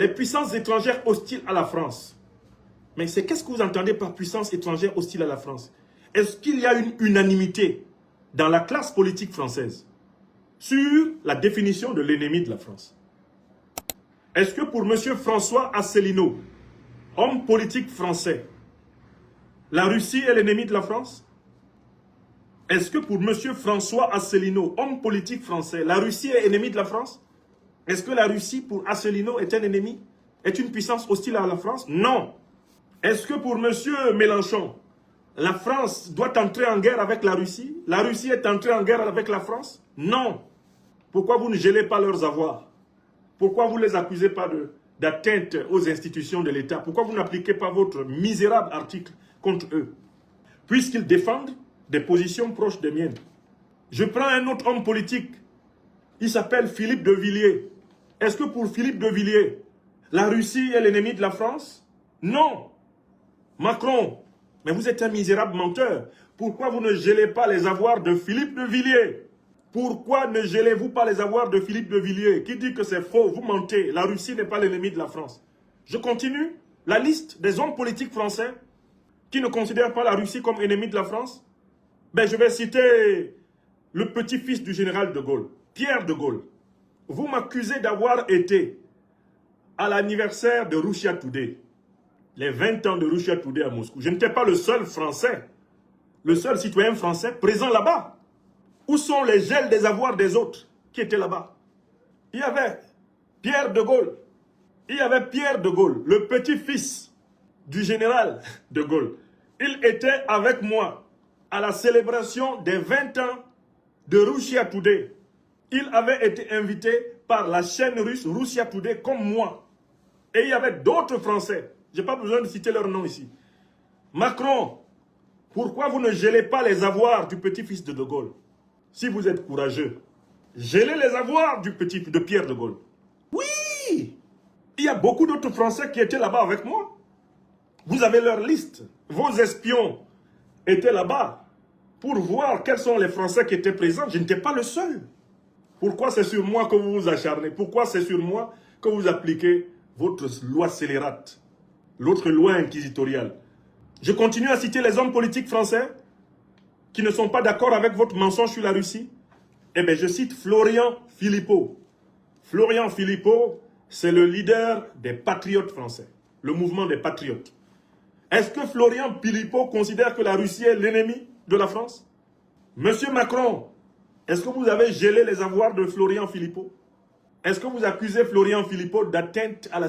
les puissances étrangères hostiles à la France. Mais c'est qu'est-ce que vous entendez par puissance étrangère hostile à la France? Est-ce qu'il y a une unanimité dans la classe politique française sur la définition de l'ennemi de la France? Est-ce que pour M. François Asselineau, homme politique français, la Russie est l'ennemi de la France? Est-ce que pour M. François Asselineau, homme politique français, la Russie est ennemie de la France? Est-ce que la Russie, pour Asselineau, est un ennemi? Est une puissance hostile à la France? Non. Est-ce que pour M. Mélenchon, la France doit entrer en guerre avec la Russie? La Russie est entrée en guerre avec la France? Non. Pourquoi vous ne gelez pas leurs avoirs? Pourquoi vous ne les accusez pas d'atteinte aux institutions de l'État? Pourquoi vous n'appliquez pas votre misérable article contre eux? Puisqu'ils défendent des positions proches des miennes. Je prends un autre homme politique. Il s'appelle Philippe de Villiers. Est-ce que pour Philippe de Villiers, la Russie est l'ennemi de la France? Non. Macron, mais vous êtes un misérable menteur. Pourquoi vous ne gelez pas les avoirs de Philippe de Villiers? Pourquoi ne gelez-vous pas les avoirs de Philippe de Villiers qui dit que c'est faux, vous mentez, la Russie n'est pas l'ennemi de la France? Je continue. La liste des hommes politiques français qui ne considèrent pas la Russie comme ennemie de la France. Ben, je vais citer le petit-fils du général de Gaulle, Pierre de Gaulle. Vous m'accusez d'avoir été à l'anniversaire de Russia Today, les 20 ans de Russia Today à Moscou. Je n'étais pas le seul Français, le seul citoyen français présent là-bas. Où sont les gels des avoirs des autres qui étaient là-bas? Il y avait Pierre de Gaulle. Il y avait Pierre de Gaulle, le petit-fils du général de Gaulle. Il était avec moi à la célébration des 20 ans de Russia Today. Il avait été invité par la chaîne russe Russia Today comme moi. Et il y avait d'autres Français. Je n'ai pas besoin de citer leur nom ici. Macron, pourquoi vous ne gelez pas les avoirs du petit-fils de Gaulle? Si vous êtes courageux, gelez les avoirs de Pierre de Gaulle. Oui! Il y a beaucoup d'autres Français qui étaient là-bas avec moi. Vous avez leur liste. Vos espions étaient là-bas pour voir quels sont les Français qui étaient présents. Je n'étais pas le seul. Pourquoi c'est sur moi que vous vous acharnez? Pourquoi c'est sur moi que vous appliquez votre loi scélérate? L'autre loi inquisitoriale. Je continue à citer les hommes politiques français qui ne sont pas d'accord avec votre mensonge sur la Russie. Eh bien, je cite Florian Philippot. Florian Philippot, c'est le leader des patriotes français, le mouvement des patriotes. Est-ce que Florian Philippot considère que la Russie est l'ennemi de la France? Monsieur Macron, est-ce que vous avez gelé les avoirs de Florian Philippot? Est-ce que vous accusez Florian Philippot d'atteinte à la sécurité?